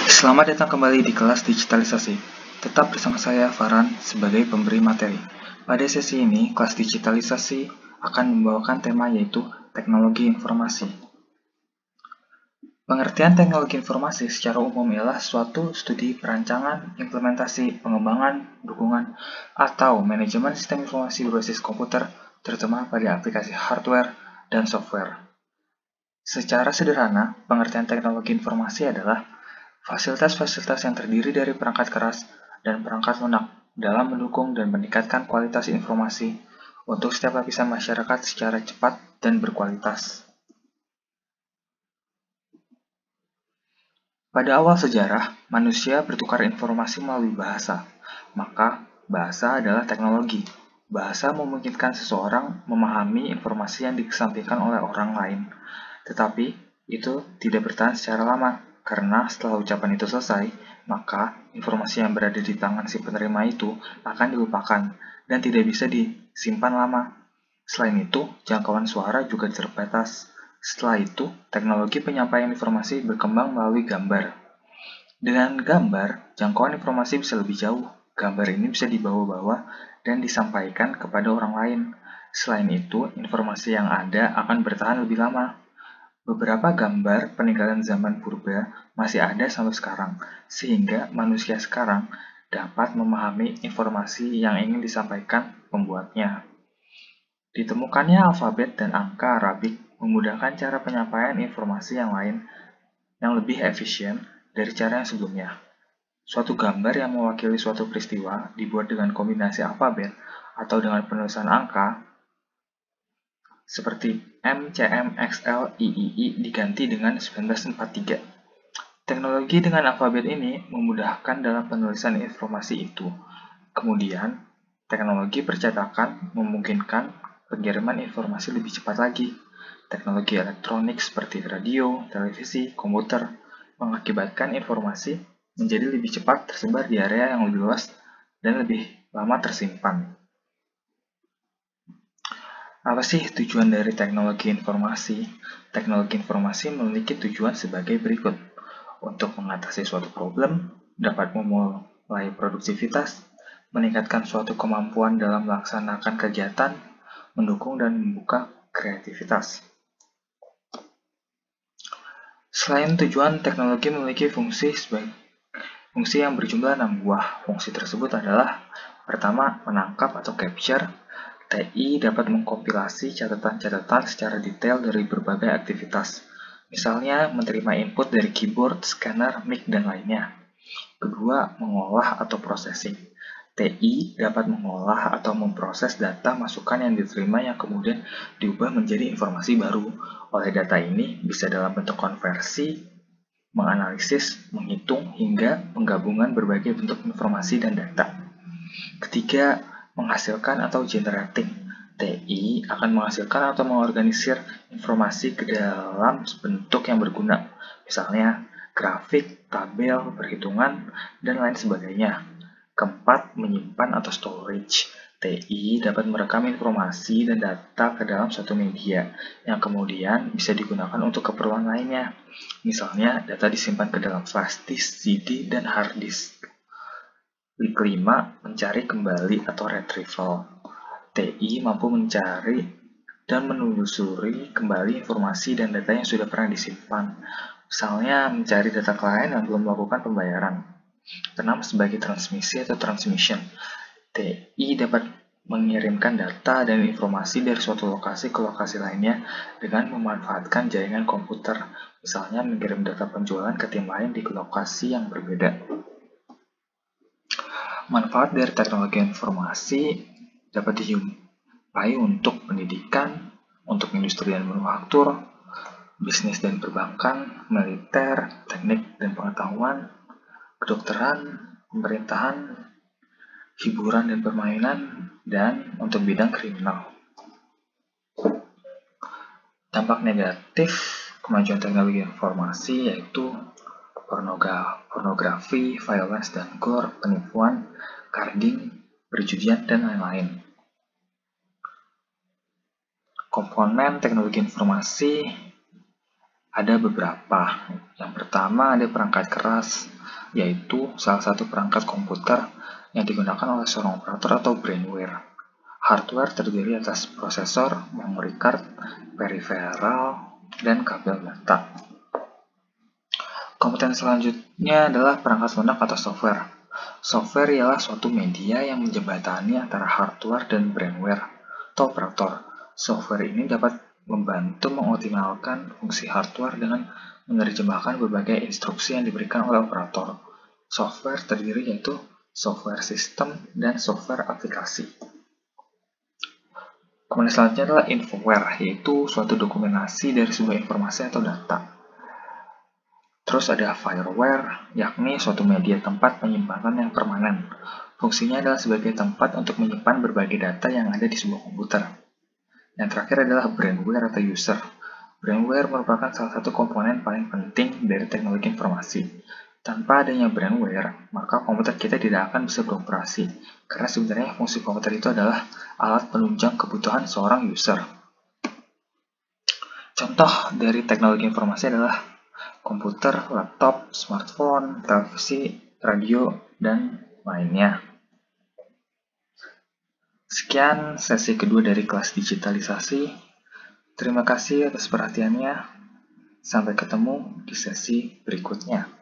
Selamat datang kembali di kelas digitalisasi. Tetap bersama saya Farhan sebagai pemberi materi. Pada sesi ini, kelas digitalisasi akan membawakan tema yaitu teknologi informasi. Pengertian teknologi informasi secara umum ialah suatu studi perancangan, implementasi, pengembangan, dukungan, atau manajemen sistem informasi berbasis komputer, terutama pada aplikasi hardware dan software. Secara sederhana, pengertian teknologi informasi adalah fasilitas-fasilitas yang terdiri dari perangkat keras dan perangkat lunak dalam mendukung dan meningkatkan kualitas informasi untuk setiap lapisan masyarakat secara cepat dan berkualitas. Pada awal sejarah, manusia bertukar informasi melalui bahasa. Maka, bahasa adalah teknologi. Bahasa memungkinkan seseorang memahami informasi yang disampaikan oleh orang lain. Tetapi, itu tidak bertahan secara lama. Karena setelah ucapan itu selesai, maka informasi yang berada di tangan si penerima itu akan dilupakan dan tidak bisa disimpan lama. Selain itu, jangkauan suara juga terbatas. Setelah itu, teknologi penyampaian informasi berkembang melalui gambar. Dengan gambar, jangkauan informasi bisa lebih jauh. Gambar ini bisa dibawa-bawa dan disampaikan kepada orang lain. Selain itu, informasi yang ada akan bertahan lebih lama. Beberapa gambar peninggalan zaman purba masih ada sampai sekarang, sehingga manusia sekarang dapat memahami informasi yang ingin disampaikan pembuatnya. Ditemukannya alfabet dan angka Arabik memudahkan cara penyampaian informasi yang lain yang lebih efisien dari cara yang sebelumnya. Suatu gambar yang mewakili suatu peristiwa dibuat dengan kombinasi alfabet atau dengan penulisan angka seperti MCMXLIII diganti dengan 1943. Teknologi dengan alfabet ini memudahkan dalam penulisan informasi itu. Kemudian, teknologi percetakan memungkinkan pengiriman informasi lebih cepat lagi. Teknologi elektronik seperti radio, televisi, komputer mengakibatkan informasi menjadi lebih cepat tersebar di area yang lebih luas dan lebih lama tersimpan. Apa sih tujuan dari teknologi informasi? Teknologi informasi memiliki tujuan sebagai berikut. Untuk mengatasi suatu problem, dapat memulai produktivitas, meningkatkan suatu kemampuan dalam melaksanakan kegiatan, mendukung dan membuka kreativitas. Selain tujuan, teknologi memiliki fungsi yang berjumlah 6 buah. Fungsi tersebut adalah pertama, menangkap atau capture. TI dapat mengkompilasi catatan-catatan secara detail dari berbagai aktivitas, misalnya menerima input dari keyboard, scanner, mic, dan lainnya. Kedua, mengolah atau processing. TI dapat mengolah atau memproses data masukan yang diterima yang kemudian diubah menjadi informasi baru. Oleh data ini bisa dalam bentuk konversi, menganalisis, menghitung, hingga penggabungan berbagai bentuk informasi dan data. Ketiga, menghasilkan atau generating. TI akan menghasilkan atau mengorganisir informasi ke dalam bentuk yang berguna, misalnya grafik, tabel, perhitungan, dan lain sebagainya. Keempat, menyimpan atau storage. TI dapat merekam informasi dan data ke dalam suatu media yang kemudian bisa digunakan untuk keperluan lainnya. Misalnya, data disimpan ke dalam flash disk, CD, dan hard disk. Kelima, mencari kembali atau retrieval. TI mampu mencari dan menelusuri kembali informasi dan data yang sudah pernah disimpan. Misalnya, mencari data klien yang belum melakukan pembayaran. Keenam, sebagai transmisi atau transmission. TI dapat mengirimkan data dan informasi dari suatu lokasi ke lokasi lainnya dengan memanfaatkan jaringan komputer. Misalnya, mengirim data penjualan ke tim lain di lokasi yang berbeda. Manfaat dari teknologi informasi dapat dijumpai untuk pendidikan, untuk industri dan manufaktur, bisnis dan perbankan, militer, teknik dan pengetahuan, kedokteran, pemerintahan, hiburan dan permainan, dan untuk bidang kriminal. Dampak negatif kemajuan teknologi informasi yaitu pornografi, violence dan gore, penipuan, carding, perjudian, dan lain-lain. Komponen teknologi informasi Ada beberapa. Yang pertama ada perangkat keras, yaitu salah satu perangkat komputer yang digunakan oleh seorang operator atau brainware. Hardware terdiri atas prosesor, memory card, peripheral, dan kabel data. Komponen selanjutnya adalah perangkat lunak atau software. Software ialah suatu media yang menjembatani antara hardware dan brainware atau operator. Software ini dapat membantu mengoptimalkan fungsi hardware dengan menerjemahkan berbagai instruksi yang diberikan oleh operator. Software terdiri yaitu software sistem dan software aplikasi. Komponen selanjutnya adalah infoware, yaitu suatu dokumentasi dari sebuah informasi atau data. Terus ada fireware, yakni suatu media tempat penyimpanan yang permanen. Fungsinya adalah sebagai tempat untuk menyimpan berbagai data yang ada di sebuah komputer. Yang terakhir adalah brainware atau user. Brainware merupakan salah satu komponen paling penting dari teknologi informasi. Tanpa adanya brainware, maka komputer kita tidak akan bisa beroperasi, karena sebenarnya fungsi komputer itu adalah alat penunjang kebutuhan seorang user. Contoh dari teknologi informasi adalah komputer, laptop, smartphone, televisi, radio, dan lainnya. Sekian sesi kedua dari kelas digitalisasi. Terima kasih atas perhatiannya. Sampai ketemu di sesi berikutnya.